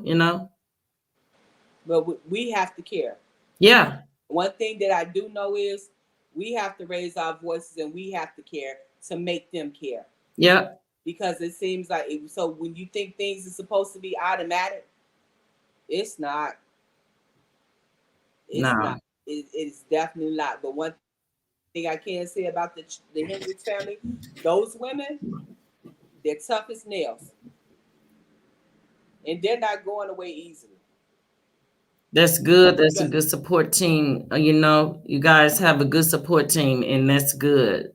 But we have to care. Yeah. One thing that I do know is we have to raise our voices and we have to care to make them care. Yep. Because it seems like so when you think things are supposed to be automatic, it's not. It's No. not. It's definitely not. But one thing I can say about the Hendrix family, those women, they're tough as nails, and they're not going away easily. That's good. That's a good support team. You know, you guys have a good support team, and that's good.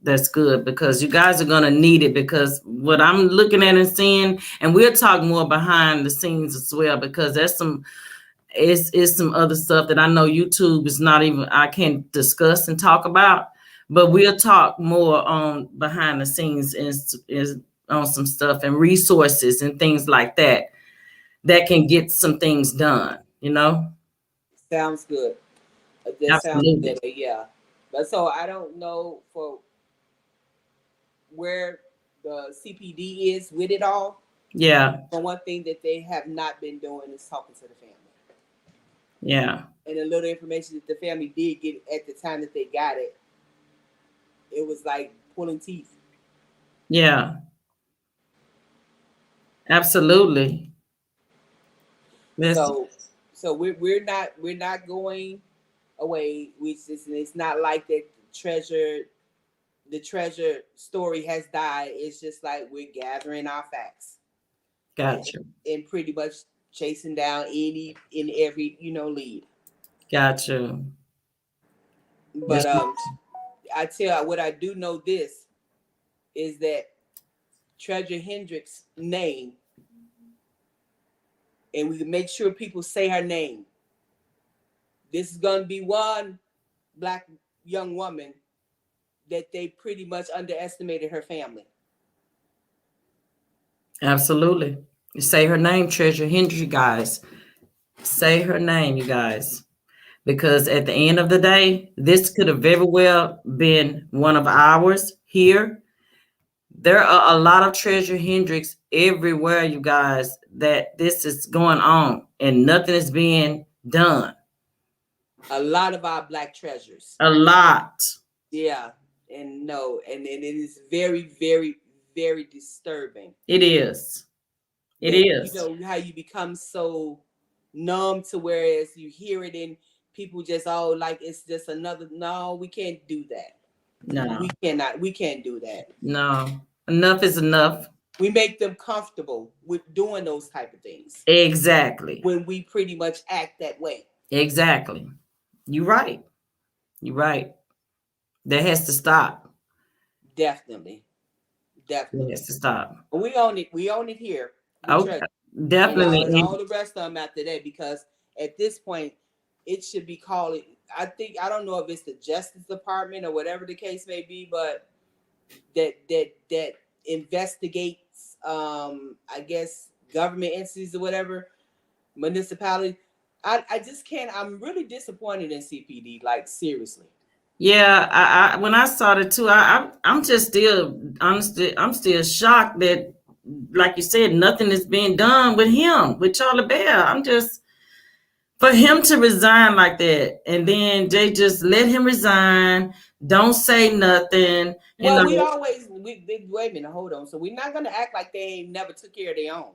That's good because you guys are gonna need it. Because what I'm looking at and seeing, and we'll talk more behind the scenes as well, because there's some is some other stuff that I know YouTube is not even I can't discuss and talk about, but we'll talk more on behind the scenes is on some stuff and resources and things like that that can get some things done, you know? Sounds good. That sounds Absolutely. good. Yeah. But so I don't know for where the CPD is with it all. Yeah. But one thing that they have not been doing is talking to the family. Yeah. And the little information that the family did get at the time that they got it, it was like pulling teeth. Yeah. Absolutely. So we're not going away. It's not like that the treasure story has died. It's just like we're gathering our facts. Gotcha. And pretty much chasing down any in every lead. Gotcha. But I tell you what, I do know this is that Treasure Hendrix name, and we can make sure people say her name. This is gonna be one black young woman that they pretty much underestimated her family. Absolutely. You say her name, Treasure Hendrix, you guys. Say her name, you guys. Because at the end of the day, this could have very well been one of ours here. There are a lot of Treasure Hendrix everywhere, you guys, that this is going on and nothing is being done. A lot of our black treasures. A lot. Yeah. And no, and it is very, very, very disturbing. It is. It is. You know how you become so numb to whereas you hear it and people just like it's just another. No, we can't do that. No. We can't do that. No. Enough is enough. We make them comfortable with doing those type of things. Exactly. When we pretty much act that way. Exactly. You're right. You're right. That has to stop. Definitely. It has to stop. We own it. We own it here. Okay. Definitely. And all the rest of them after that, because at this point, it should be called. I don't know if it's the Justice Department or whatever the case may be, but that investigates, I guess, government entities or whatever, municipality. I just can't. I'm really disappointed in CPD. Like seriously. Yeah, I when I saw it too, I'm just still honestly, I'm still shocked that, like you said, nothing is being done with him, with Charlie Bear. I'm just for him to resign like that, and then they just let him resign, don't say nothing. Well, wait a minute, hold on. So we're not gonna act like they ain't never took care of their own.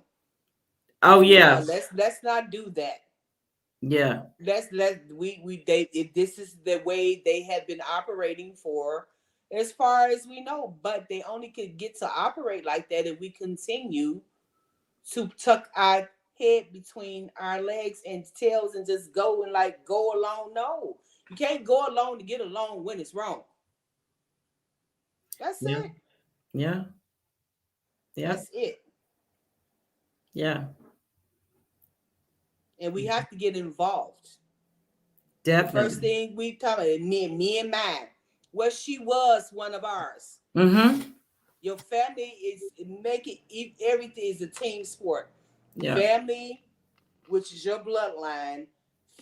Oh yeah. No, let's not do that. Yeah. If this is the way they have been operating for as far as we know, but they only could get to operate like that if we continue to tuck our head between our legs and tails and just go along. No, you can't go along to get along when it's wrong. That's it. Yeah. Yeah. That's it. Yeah. And we have to get involved. Definitely. First thing we talk about, me and mine. Well, she was one of ours. Mm-hmm. Your family is everything is a team sport. Yeah. Family, which is your bloodline.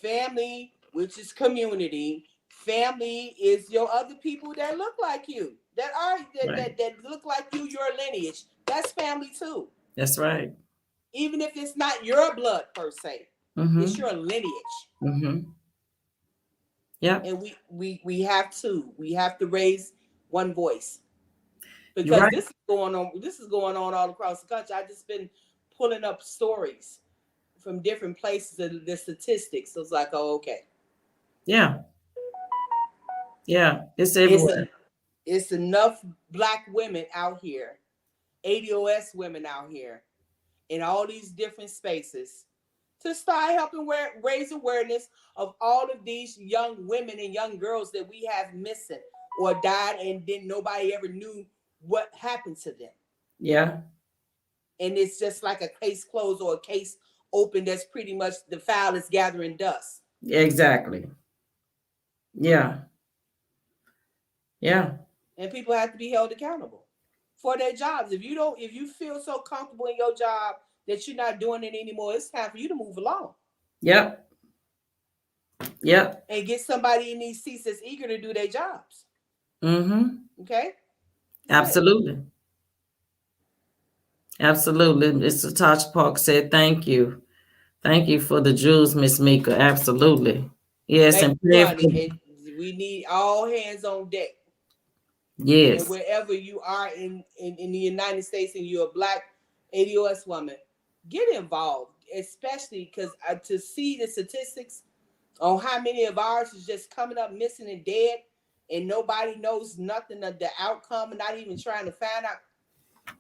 Family, which is community. Family is your other people that look like you, that look like you. Your lineage. That's family too. That's right. Even if it's not your blood per se, it's your lineage. Mm-hmm. Yeah. And we have to raise one voice, You're because right. this is going on all across the country. I just been pulling up stories from different places and the statistics. So it's like, oh, okay. Yeah. Yeah. It's It's everywhere. a, it's enough black women out here, ADOS women out here in all these different spaces to start helping raise awareness of all of these young women and young girls that we have missing or died, and then nobody ever knew what happened to them. Yeah. And it's just like a case closed or a case open that's pretty much the file is gathering dust. Exactly. Yeah. Yeah. And people have to be held accountable for their jobs. If you feel so comfortable in your job that you're not doing it anymore, it's time for you to move along. Yep. Yep. And get somebody in these seats that's eager to do their jobs. Mm-hmm. Okay? Absolutely. Absolutely. Mr. Tasha Park said, thank you. Thank you for the jewels, Miss Miko. Absolutely. Yes, Thank and you, pray honey. for, And we need all hands on deck. And yes. wherever you are in the United States and you're a black ADOS woman, get involved, especially because to see the statistics on how many of ours is just coming up missing and dead, and nobody knows nothing of the outcome and not even trying to find out.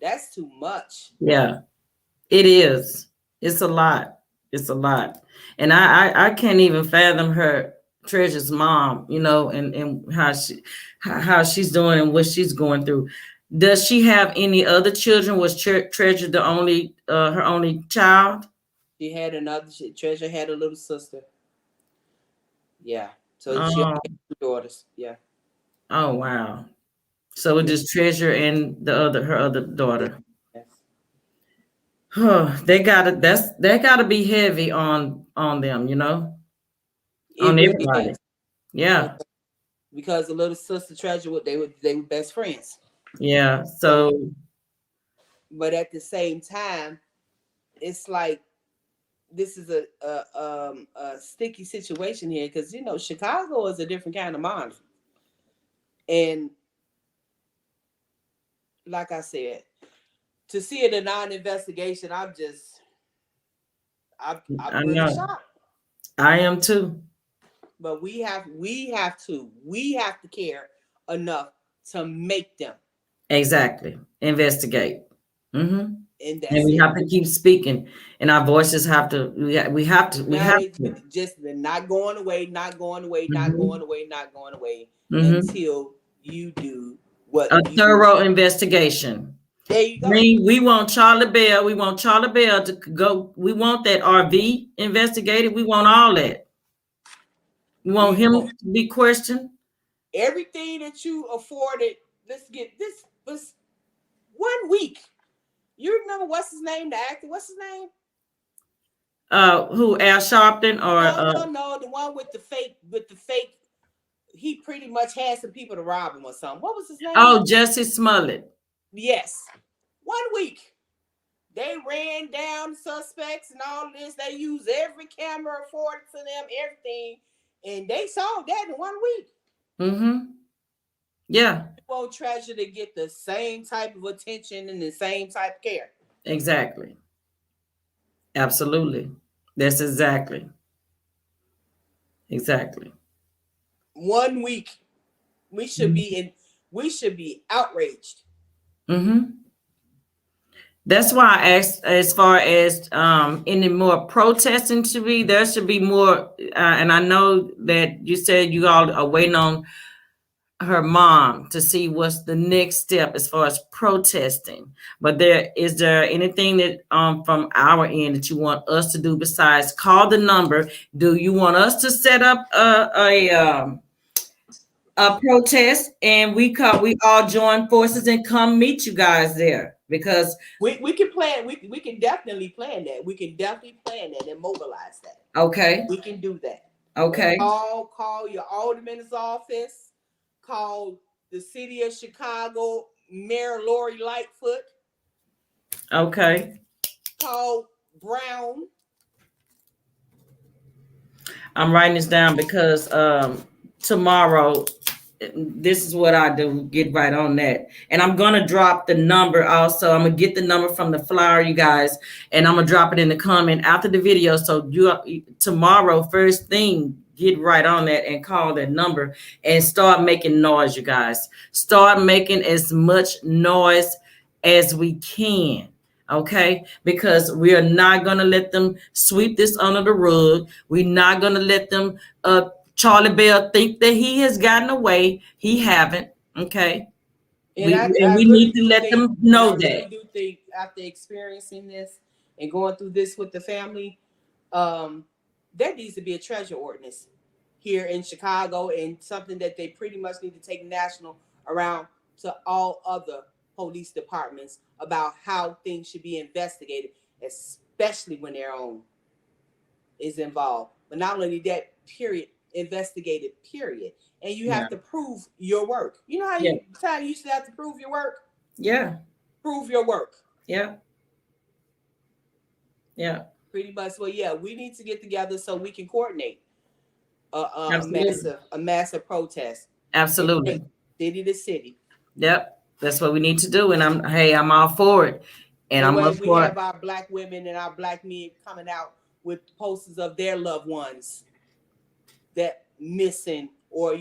That's too much. Yeah, it is. It's a lot. It's a lot. And I can't even fathom her Treasure's mom, and how she's doing and what she's going through. Does she have any other children? Was Treasure the only her only child? She had another. Treasure had a little sister. Yeah. So she only Oh, had two daughters. Yeah. oh wow. So it just Treasure and her other daughter. Yes. Huh, that gotta be heavy on them, It on really everybody. is. Yeah, Because the little sister Treasure, they were best friends. yeah. So, So but at the same time, it's like this is a sticky situation here, because Chicago is a different kind of monster. And like I said, to see it a non-investigation, I'm I really know shocked. I am too. But we have to care enough to make them. Exactly. Investigate. Mm-hmm. And And that's we it. have to keep speaking, and our voices have to. We Now have it's to. just not going away, not going away, not Mm-hmm. going away, not going away Mm-hmm. until you do what A you. thorough investigation. There you go. We want Charlie Bell. We want Charlie Bell to go. We want that RV investigated. We want all that. We want We him want to be questioned. everything that you afforded. Let's get this was 1 week. You remember what's his name? The actor. What's his name? Who, Al Sharpton or No. The one with the fake. He pretty much had some people to rob him or something. What was his name? Jussie Smollett. Yes. 1 week. They ran down suspects and all this. They used every camera afforded to them, everything, and they solved that in 1 week. Mm-hmm. Yeah. People Treasure to get the same type of attention and the same type of care. Exactly. Absolutely. That's exactly. 1 week. We should be outraged. Mm-hmm. That's why I asked, as far as any more protesting to be, there should be more. And I know that you said you all are waiting on her mom to see what's the next step as far as protesting. But is there anything that from our end that you want us to do besides call the number? Do you want us to set up a protest and we all join forces and come meet you guys there? Because we can plan. We can definitely plan that. We can definitely plan that and mobilize that. okay, We can do that. okay, Call your alderman's office. Call the city of Chicago Mayor Lori Lightfoot. okay. Call Brown. I'm writing this down because tomorrow, this is what I do, get right on that. And I'm gonna drop the number also. I'm gonna get the number from the flyer, you guys, and I'm gonna drop it in the comment after the video. So you tomorrow, first thing, get right on that and call that number and start making noise, you guys. Start making as much noise as we can. Okay, because we are not going to let them sweep this under the rug. We're not going to let them Charlie Bell think that he has gotten away. He haven't. Okay, And I we really need to do let think, them know and I really that. do think after experiencing this and going through this with the family, there needs to be a treasure ordinance here in Chicago, and something that they pretty much need to take national around to all other police departments about how things should be investigated, especially when their own is involved. But not only that, period, investigated, period. And you have to prove your work. You know how you used to have to prove your work? Yeah. Prove your work. Yeah. Yeah. Pretty much. Well, yeah, we need to get together so we can coordinate a massive protest. Absolutely. City to city. Yep. That's what we need to do. And I'm all for it. And I'm up we for have it. our black women and our black men coming out with posters of their loved ones that missing, or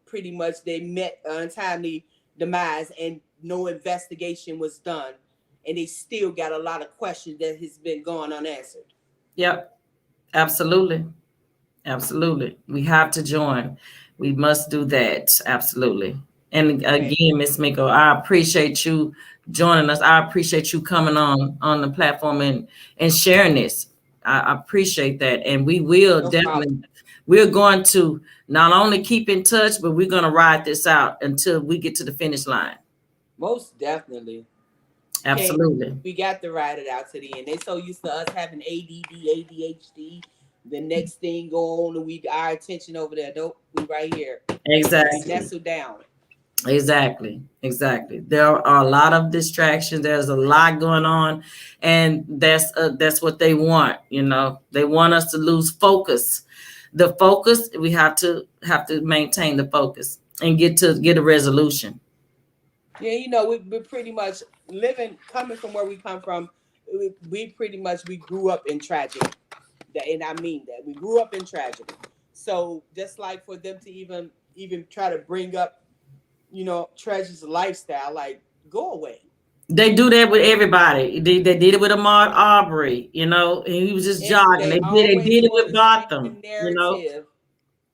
pretty much they met untimely demise and no investigation was done, and they still got a lot of questions that has been going unanswered. Yep. Absolutely. Absolutely. We have to join. We must do that. Absolutely. And again, Miss Miko, I appreciate you joining us. I appreciate you coming on the platform and sharing this. I appreciate that. And we will definitely, we're going to not only keep in touch, but we're going to ride this out until we get to the finish line. Most definitely. Absolutely. We got to ride it out to the end. They're so used to us having ADD, ADHD. The next thing go on, and our attention over there. Nope, we right here. Exactly. Nestle down. Exactly. There are a lot of distractions. There's a lot going on, and that's what they want. They want us to lose focus. The focus, we have to maintain the focus and get a resolution. Yeah, we're pretty much coming from where we come from. We grew up in tragedy, and I mean that we grew up in tragedy. So just like for them to even try to bring up, Treasure's lifestyle, like, go away. They do that with everybody. They did it with Ahmaud Arbery, and he was just jogging. They did it with Botham,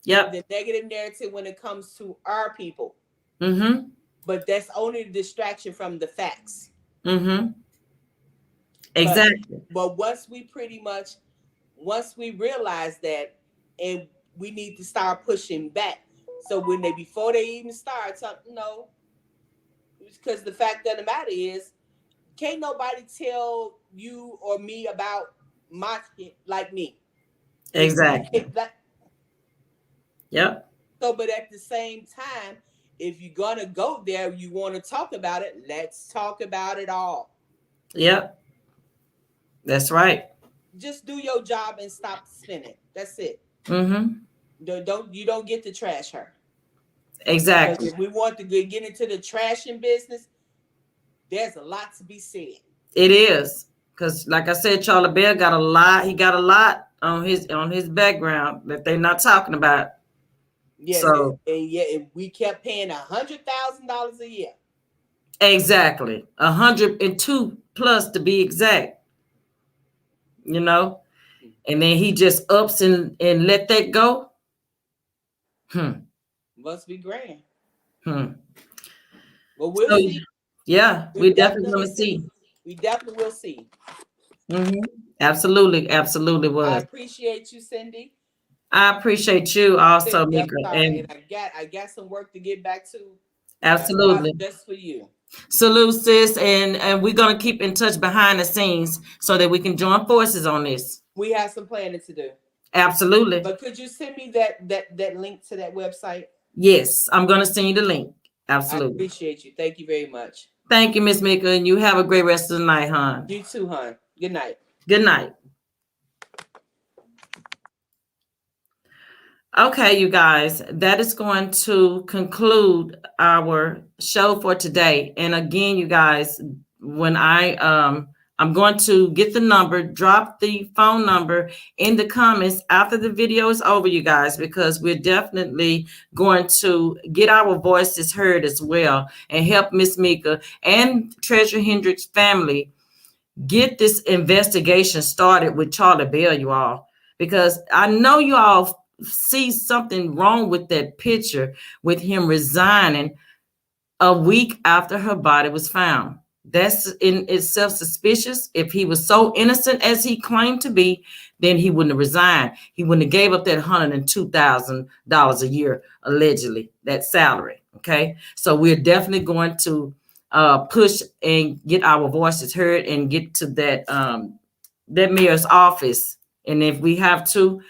Yep. The negative narrative when it comes to our people. Mm-hmm. But that's only the distraction from the facts. Mm-hmm. Exactly. But once we realize that, and we need to start pushing back. So before they even start something, because the fact of the matter is, can't nobody tell you or me about my kid like me. Exactly. Yep. So, but at the same time, if you're gonna go there, you want to talk about it. Let's talk about it all. Yep. That's right. Just do your job and stop spinning. That's it. Mm-hmm. You don't get to trash her. Exactly. If we want to get into the trashing business, there's a lot to be said. It is, because like I said, Charlie Bell got a lot. He got a lot on his background that they're not talking about. Yeah. So and we kept paying $100,000 a year. Exactly, 102 plus to be exact. And then he just ups and let that go. Must be grand. Well, we'll see. Yeah, we definitely will see. We definitely will see. Mm-hmm. Absolutely was. I appreciate you, Cindy. I appreciate you also, Miko. And I got some work to get back to. Absolutely. That's for you. Salute, sis, and we're gonna keep in touch behind the scenes so that we can join forces on this. We have some planning to do. Absolutely. But could you send me that link to that website? Yes, I'm gonna send you the link. Absolutely. I appreciate you. Thank you very much. Thank you, Miss Miko, and you have a great rest of the night, hon. You too, hon. Good night. Good night. Okay, you guys, that is going to conclude our show for today. And again, you guys, when I'm going to get the number, drop the phone number in the comments after the video is over, you guys, because we're definitely going to get our voices heard as well and help Miss Mika and Treasure Hendrix family get this investigation started with Charlie Bell, you all, because I know you all see something wrong with that picture with him resigning a week after her body was found. That's in itself suspicious. If he was so innocent as he claimed to be, then he wouldn't have resigned. He wouldn't have gave up that $102,000 a year, allegedly, that salary. Okay, so we're definitely going to push and get our voices heard and get to that mayor's office. And if we have to,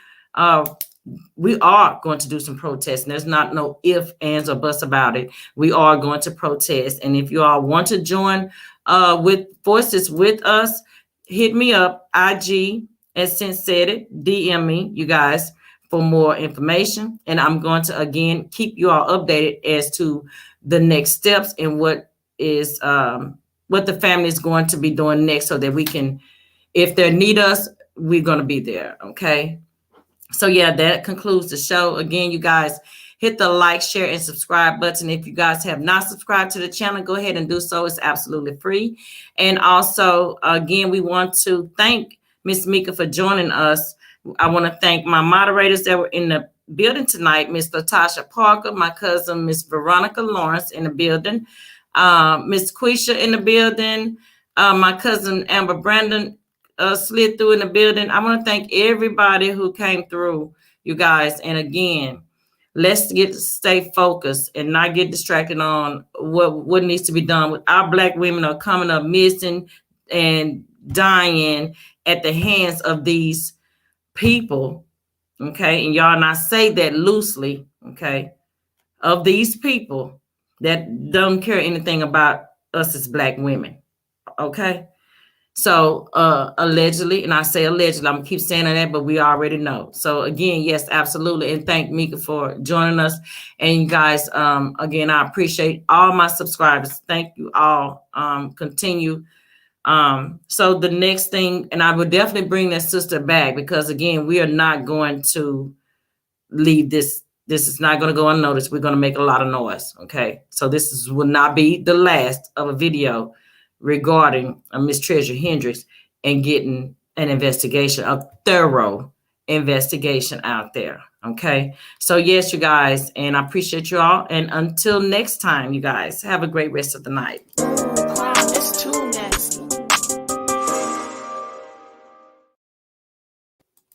we are going to do some protesting. There's not no if, ands, or buts about it. We are going to protest. And if you all want to join with forces with us, hit me up, IG, as Since said it, DM me, you guys, for more information. And I'm going to, again, keep you all updated as to the next steps and what the family is going to be doing next, so that we can, if they need us, we're going to be there. Okay. So yeah, that concludes the show. Again, you guys, hit the like, share, and subscribe button. If you guys have not subscribed to the channel, go ahead and do so. It's absolutely free. And also, again, we want to thank Miss Mika for joining us. I want to thank my moderators that were in the building tonight, Miss Latasha Parker, my cousin, Miss Veronica Lawrence in the building, Miss Quisha in the building, my cousin Amber Brandon slid through in the building. I want to thank everybody who came through, you guys. And again, let's stay focused and not get distracted on what needs to be done. With our Black women are coming up missing and dying at the hands of these people. Okay, and y'all not say that loosely. Okay, of these people that don't care anything about us as Black women. Okay. So allegedly, and I say allegedly, I'm gonna keep saying that, but we already know. So again, yes, absolutely. And thank Mika for joining us. And you guys, again, I appreciate all my subscribers. Thank you all. Continue. So the next thing, and I will definitely bring that sister back, because again, we are not going to leave this. This is not going to go unnoticed. We're going to make a lot of noise. Okay. So will not be the last of a video regarding Miss Treasure Hendrix and getting an investigation, a thorough investigation out there. Okay. So yes, you guys, and I appreciate you all. And until next time, you guys, have a great rest of the night.